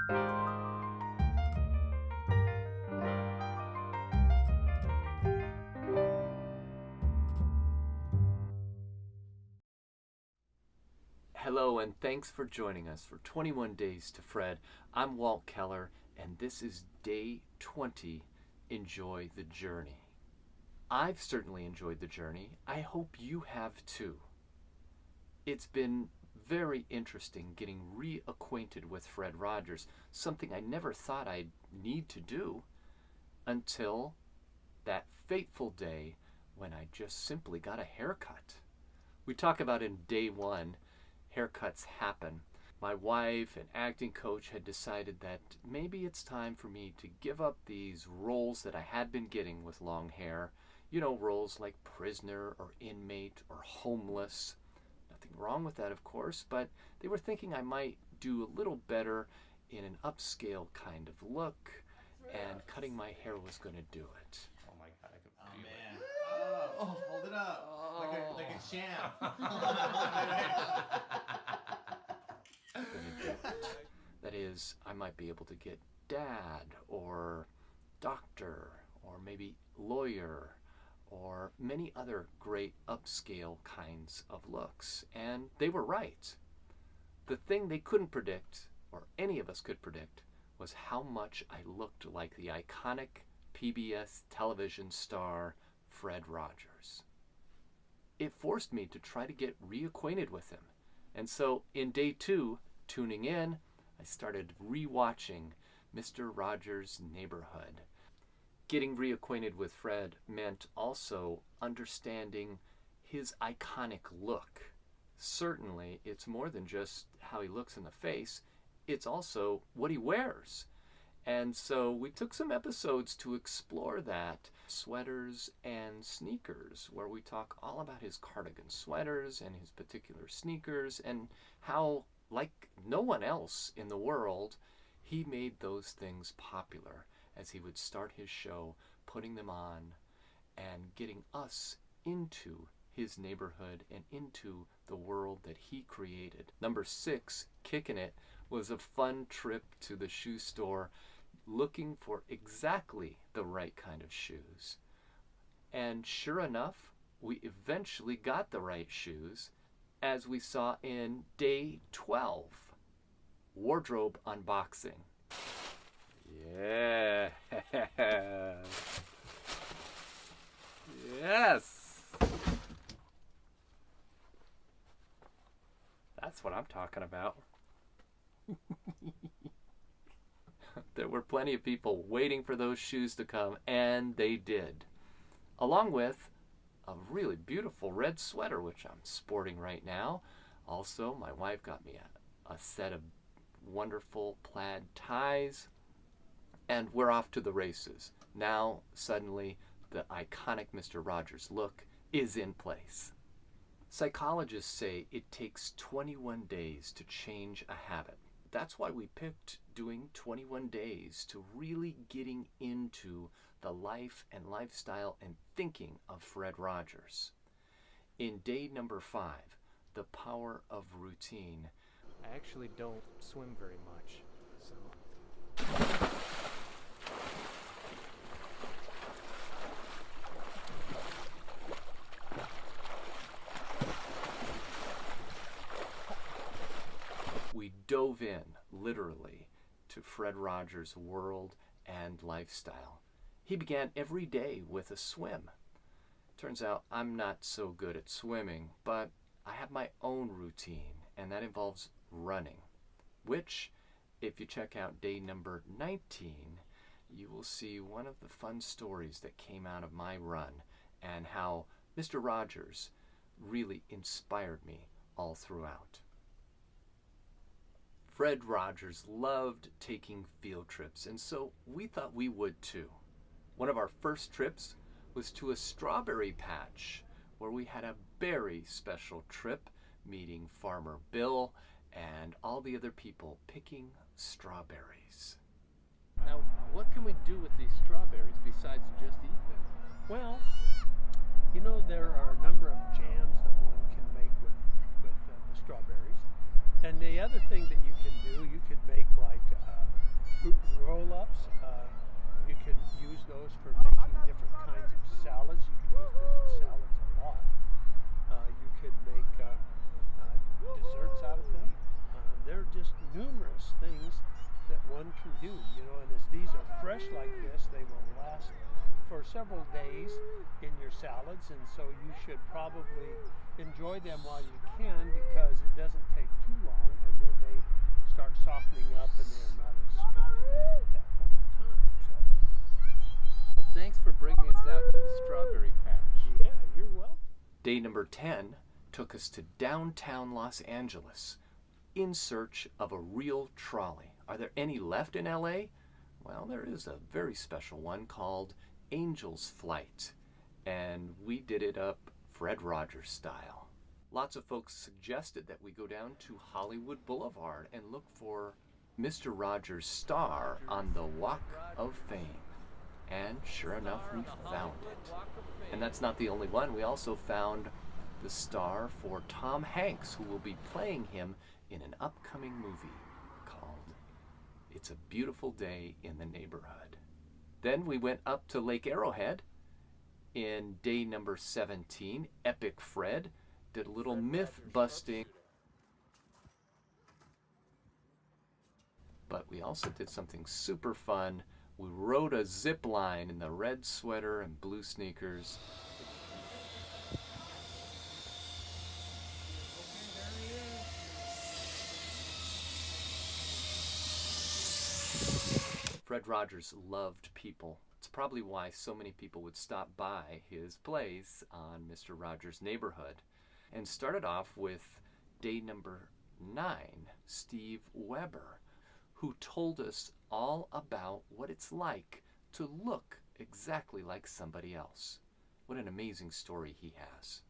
Hello, and thanks for joining us for 21 Days to Fred. I'm Walt Keller, and this is day 20, Enjoy the Journey. I've certainly enjoyed the journey. I hope you have too. It's been very interesting getting reacquainted with Fred Rogers, something I never thought I'd need to do until that fateful day when I just simply got a haircut. We talk about in day 1, haircuts happen. My wife and acting coach had decided that maybe it's time for me to give up these roles that I had been getting with long hair. You know, roles like prisoner or inmate or homeless. Nothing wrong with that, of course, but they were thinking I might do a little better in an upscale kind of look, and cutting my hair was going to do it. Oh my God, I can feel man. it. Oh, hold it up. Like a champ. That is, I might be able to get dad or doctor or maybe lawyer or many other great upscale kinds of looks. And they were right. The thing they couldn't predict, or any of us could predict, was how much I looked like the iconic PBS television star Fred Rogers. It forced me to try to get reacquainted with him. And so in day 2, tuning in, I started rewatching Mr. Rogers' Neighborhood. Getting reacquainted with Fred meant also understanding his iconic look. Certainly, it's more than just how he looks in the face, it's also what he wears. And so we took some episodes to explore that, sweaters and sneakers, where we talk all about his cardigan sweaters and his particular sneakers and how, like no one else in the world, he made those things popular as he would start his show, putting them on and getting us into his neighborhood and into the world that he created. Number 6, Kicking It, was a fun trip to the shoe store looking for exactly the right kind of shoes. And sure enough, we eventually got the right shoes, as we saw in day 12, wardrobe unboxing. Yeah. Yes. That's what I'm talking about. There were plenty of people waiting for those shoes to come, and they did. Along with a really beautiful red sweater, which I'm sporting right now. Also, my wife got me a set of wonderful plaid ties, and we're off to the races. Now, suddenly, the iconic Mr. Rogers look is in place. Psychologists say it takes 21 days to change a habit. That's why we picked doing 21 days to really getting into the life and lifestyle and thinking of Fred Rogers. In day number 5, the power of routine. I actually don't swim very much, so... We dove in, literally, to Fred Rogers' world and lifestyle. He began every day with a swim. Turns out I'm not so good at swimming, but I have my own routine, and that involves running, which, if you check out day number 19, you will see one of the fun stories that came out of my run and how Mr. Rogers really inspired me all throughout. Fred Rogers loved taking field trips, and so we thought we would too. One of our first trips was to a strawberry patch, where we had a very special trip, meeting Farmer Bill and all the other people picking strawberries. Now, what can we do with these strawberries besides just eat them? Well, you know, there are a number of jams that one can make with the strawberries. And the other thing that you can do, you could make like just numerous things that one can do, you know, and as these are fresh like this, they will last for several days in your salads, and so you should probably enjoy them while you can, because it doesn't take too long, and then they start softening up and they're not as good to eat at that point in time. So, Well, thanks for bringing us out to the strawberry patch. yeah, you're welcome. Day number 10 took us to downtown Los Angeles in search of a real trolley. Are there any left in LA? Well, there is a very special one called Angel's Flight, and we did it up Fred Rogers style. Lots of folks suggested that we go down to Hollywood Boulevard and look for Mr. Rogers' star on the Walk of Fame. And sure enough, we found it. And that's not the only one. We also found the star for Tom Hanks, who will be playing him in an upcoming movie called It's a Beautiful Day in the Neighborhood. Then we went up to Lake Arrowhead in day number 17. Epic Fred did a little myth busting. But we also did something super fun. We rode a zip line in the red sweater and blue sneakers. Fred Rogers loved people. It's probably why so many people would stop by his place on Mr. Rogers' Neighborhood. And started off with day number 9, Steve Weber, who told us all about what it's like to look exactly like somebody else. What an amazing story he has.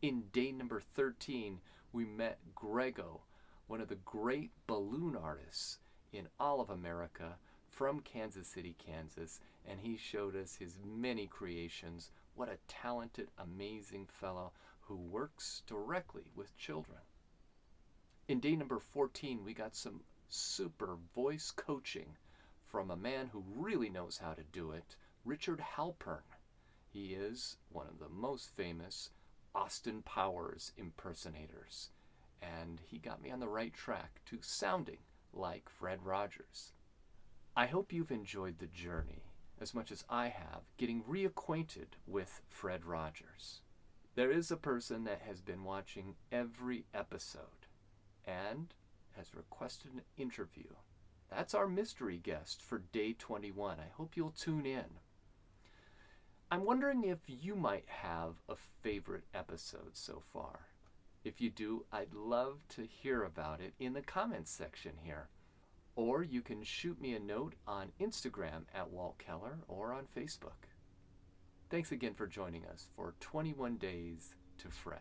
In day number 13, we met Grego, one of the great balloon artists in all of America, from Kansas City, Kansas, and he showed us his many creations. What a talented, amazing fellow who works directly with children. In day number 14, we got some super voice coaching from a man who really knows how to do it, Richard Halpern. He is one of the most famous Austin Powers impersonators, and he got me on the right track to sounding like Fred Rogers. I hope you've enjoyed the journey as much as I have, getting reacquainted with Fred Rogers. There is a person that has been watching every episode and has requested an interview. That's our mystery guest for day 21. I hope you'll tune in. I'm wondering if you might have a favorite episode so far. If you do, I'd love to hear about it in the comments section here. Or you can shoot me a note on Instagram at Walt Keller or on Facebook. Thanks again for joining us for 21 Days to Fred.